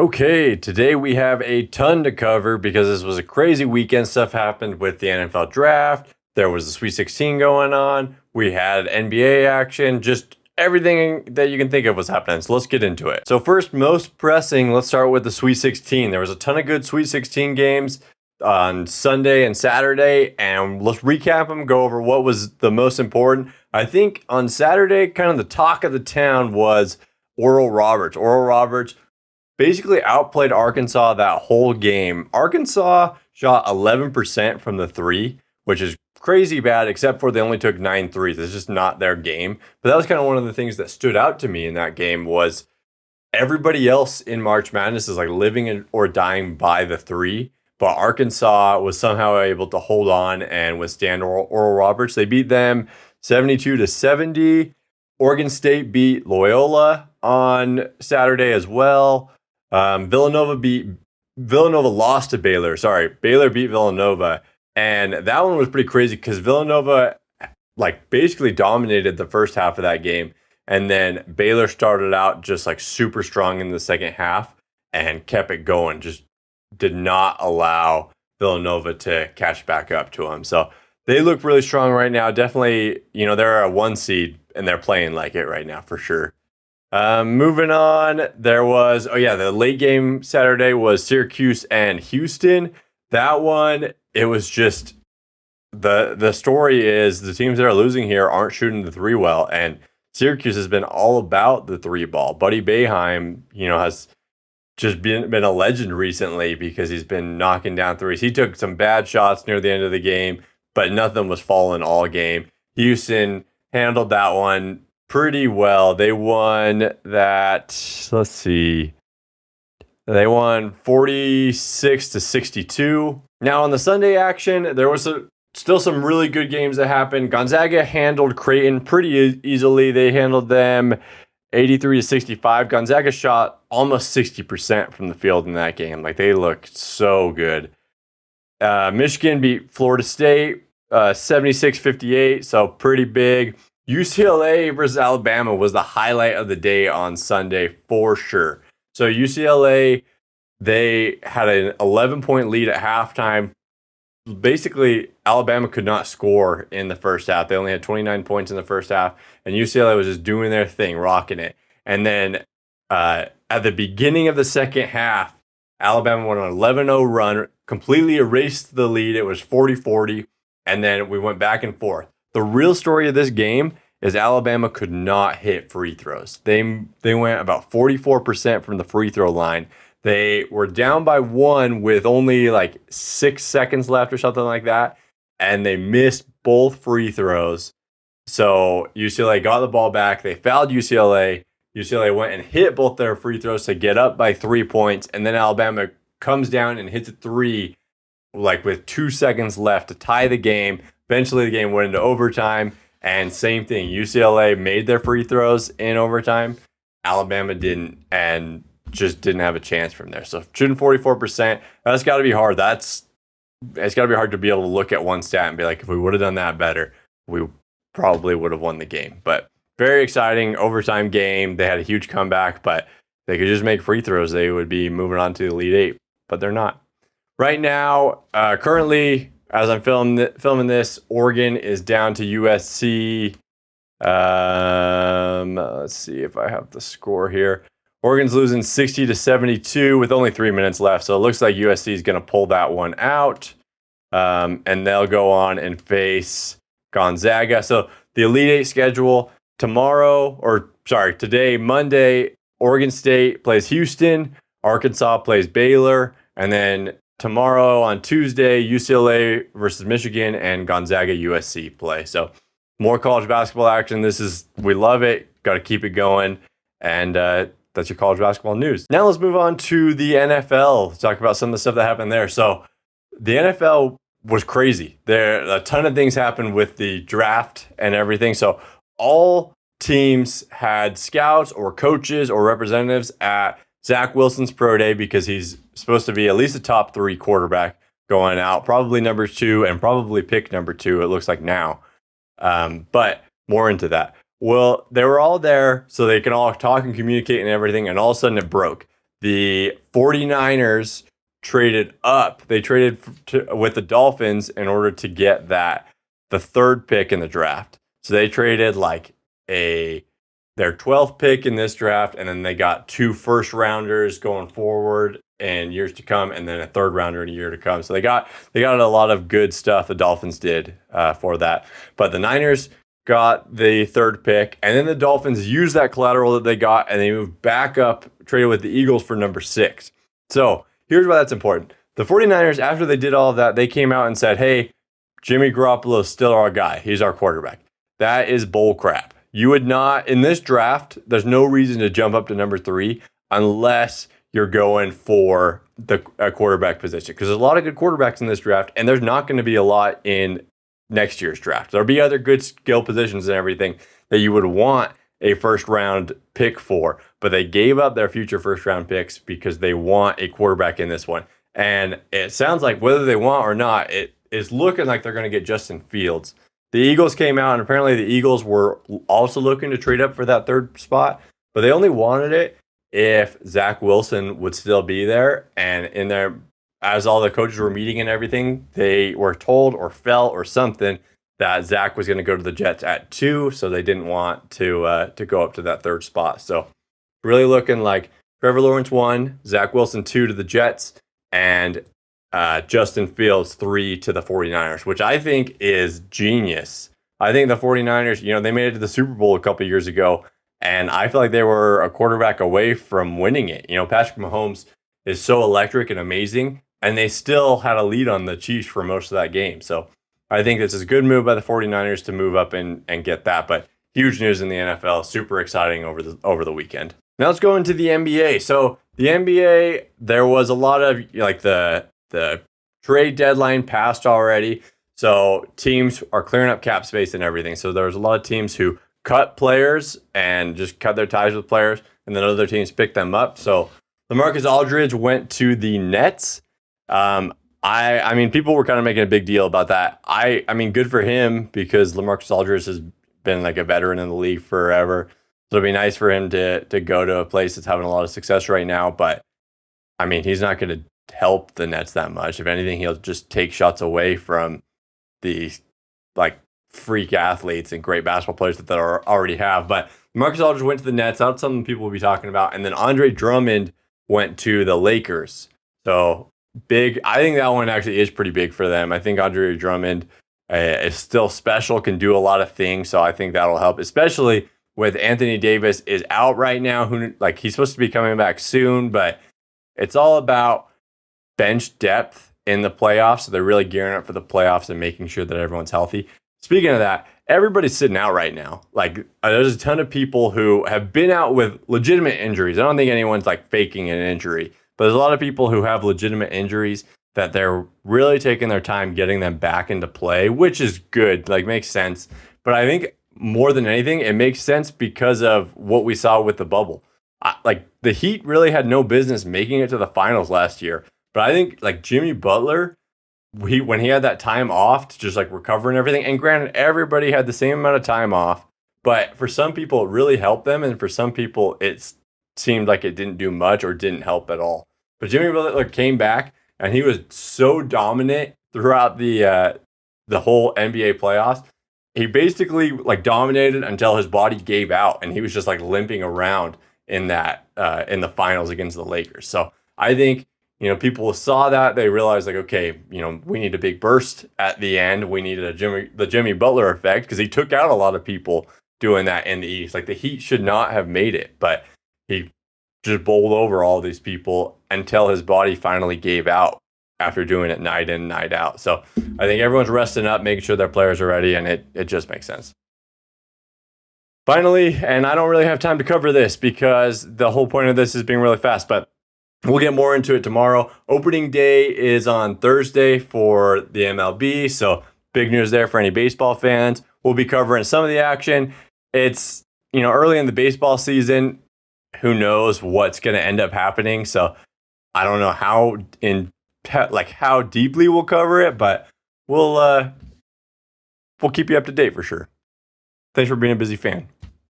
Okay, today we have a ton to cover because this was a crazy weekend. Stuff happened with the NFL draft. There was the Sweet 16 going on. We had NBA action. Just everything that you can think of was happening. So let's get into it. So first, most pressing, let's start with the Sweet 16. There was a ton of good Sweet 16 games on Sunday and Saturday, and let's recap them, go over what was the most important. I think on Saturday, kind of the talk of the town was Oral Roberts. Oral Roberts basically outplayed Arkansas that whole game. Arkansas shot 11% from the three, which is crazy bad, except for they only took 9 threes. It's just not their game. But that was kind of one of the things that stood out to me in that game was everybody else in March Madness is like living or dying by the three. But Arkansas was somehow able to hold on and withstand Oral Roberts. They beat them 72-70. Oregon State beat Loyola on Saturday as well. Villanova lost to Baylor. Baylor beat Villanova. And that one was pretty crazy because Villanova basically dominated the first half of that game. And then Baylor started out just super strong in the second half and kept it going. Just did not allow Villanova to catch back up to them. So they look really strong right now. Definitely, they're a 1 seed and they're playing like it right now for sure. Moving on, there was, the late game Saturday was Syracuse and Houston. That one, it was just, the story is the teams that are losing here aren't shooting the three well, and Syracuse has been all about the three ball. Buddy Boeheim, has just been a legend recently because he's been knocking down threes. He took some bad shots near the end of the game, but nothing was falling all game. Houston handled that one pretty well. They won that, let's see. They won 46-62. Now on the Sunday action, there was still some really good games that happened. Gonzaga handled Creighton pretty easily. They handled them 83-65. Gonzaga shot almost 60% from the field in that game. They looked so good. Michigan beat Florida State 76-58, so pretty big. UCLA versus Alabama was the highlight of the day on Sunday for sure. So UCLA, they had an 11-point lead at halftime. Basically, Alabama could not score in the first half. They only had 29 points in the first half, and UCLA was just doing their thing, rocking it. And then at the beginning of the second half, Alabama went on an 11-0 run, completely erased the lead. It was 40-40, and then we went back and forth. The real story of this game is Alabama could not hit free throws. They went about 44% from the free throw line. They were down by 1 with only 6 seconds left or something like that, and they missed both free throws. So UCLA got the ball back. They fouled UCLA. UCLA went and hit both their free throws to get up by 3 points, and then Alabama comes down and hits a 3 with 2 seconds left to tie the game. Eventually, the game went into overtime, and same thing. UCLA made their free throws in overtime. Alabama didn't, and just didn't have a chance from there. So shooting 44%, that's got to be hard. It's got to be hard to be able to look at one stat and be like, if we would have done that better, we probably would have won the game. But very exciting overtime game. They had a huge comeback, but they could just make free throws. They would be moving on to the Elite Eight, but they're not. Right now, currently, as I'm filming this, Oregon is down to USC. Let's see if I have the score here. Oregon's losing 60-72 with only 3 minutes left. So it looks like USC is going to pull that one out. And they'll go on and face Gonzaga. So the Elite Eight schedule today, Monday, Oregon State plays Houston. Arkansas plays Baylor. And then tomorrow on Tuesday, UCLA versus Michigan and Gonzaga USC play. So more college basketball action. We love it. Got to keep it going. And that's your college basketball news. Now let's move on to the NFL. Let's talk about some of the stuff that happened there. So the NFL was crazy. A ton of things happened with the draft and everything. So all teams had scouts or coaches or representatives at Zach Wilson's pro day because he's supposed to be at least a top 3 quarterback going out, probably number 2 and probably pick number 2, it looks like now. But more into that. Well, they were all there so they can all talk and communicate and everything, and all of a sudden it broke. the 49ers traded up. They traded with the Dolphins in order to get the third pick in the draft. So they traded like their 12th pick in this draft, and then they got 2 first rounders going forward in years to come, and then a third rounder in a year to come. So they got a lot of good stuff. The Dolphins did for that, but the Niners got the third pick, and then the Dolphins used that collateral that they got, and they moved back up, traded with the Eagles for number 6. So here's why that's important. The 49ers, after they did all of that, they came out and said, hey, Jimmy Garoppolo is still our guy. He's our quarterback. That is bull crap. You would not, in this draft, there's no reason to jump up to number 3 unless you're going for a quarterback position, because there's a lot of good quarterbacks in this draft, and there's not going to be a lot in next year's draft. There'll be other good skill positions and everything that you would want a first round pick for, but they gave up their future first round picks because they want a quarterback in this one. And it sounds like whether they want or not, it is looking like they're going to get Justin Fields. The Eagles came out, and apparently the Eagles were also looking to trade up for that third spot, but they only wanted it if Zach Wilson would still be there. And in there, as all the coaches were meeting and everything, they were told or felt or something that Zach was going to go to the Jets at 2, so they didn't want to go up to that third spot. So really looking like Trevor Lawrence 1, Zach Wilson 2 to the Jets, and Justin Fields 3 to the 49ers, which I think is genius. I think the 49ers, they made it to the Super Bowl a couple years ago, and I feel like they were a quarterback away from winning it. Patrick Mahomes is so electric and amazing, and they still had a lead on the Chiefs for most of that game. So I think this is a good move by the 49ers to move up and get that. But huge news in the NFL, super exciting over the weekend. Now let's go into the NBA. So the NBA, there was a lot of the trade deadline passed already. So teams are clearing up cap space and everything. So there was a lot of teams who cut players and just cut their ties with players, and then other teams picked them up. So LaMarcus Aldridge went to the Nets. I mean, people were kind of making a big deal about that. I mean, good for him, because LaMarcus Aldridge has been like a veteran in the league forever. So it'd be nice for him to go to a place that's having a lot of success right now. But I mean, he's not going to help the Nets that much. If anything, he'll just take shots away from the freak athletes and great basketball players that they already have. But LaMarcus Aldridge went to the Nets. That's something people will be talking about. And then Andre Drummond went to the Lakers. So big. I think that one actually is pretty big for them. I think Andre Drummond is still special, can do a lot of things. So I think that'll help, especially with Anthony Davis is out right now. He's supposed to be coming back soon, but it's all about bench depth in the playoffs. So they're really gearing up for the playoffs and making sure that everyone's healthy. Speaking of that, everybody's sitting out right now. There's a ton of people who have been out with legitimate injuries. I don't think anyone's faking an injury, but there's a lot of people who have legitimate injuries that they're really taking their time getting them back into play, which is good, makes sense. But I think more than anything, it makes sense because of what we saw with the bubble. The Heat really had no business making it to the finals last year. But I think Jimmy Butler, when he had that time off to just recover and everything, and granted, everybody had the same amount of time off, but for some people it really helped them, and for some people it seemed like it didn't do much or didn't help at all. But Jimmy Butler came back, and he was so dominant throughout the whole NBA playoffs. He basically dominated until his body gave out, and he was just limping around in the finals against the Lakers. So I think people saw that, they realized okay, we need a big burst at the end. We needed the Jimmy Butler effect, because he took out a lot of people doing that in the East. The Heat should not have made it, but he just bowled over all these people until his body finally gave out after doing it night in, night out. So I think everyone's resting up, making sure their players are ready, and it just makes sense. Finally, and I don't really have time to cover this because the whole point of this is being really fast, but we'll get more into it tomorrow. Opening day is on Thursday for the MLB, so big news there for any baseball fans. We'll be covering some of the action. It's early in the baseball season. Who knows what's going to end up happening? So I don't know how deeply we'll cover it, but we'll keep you up to date for sure. Thanks for being a busy fan.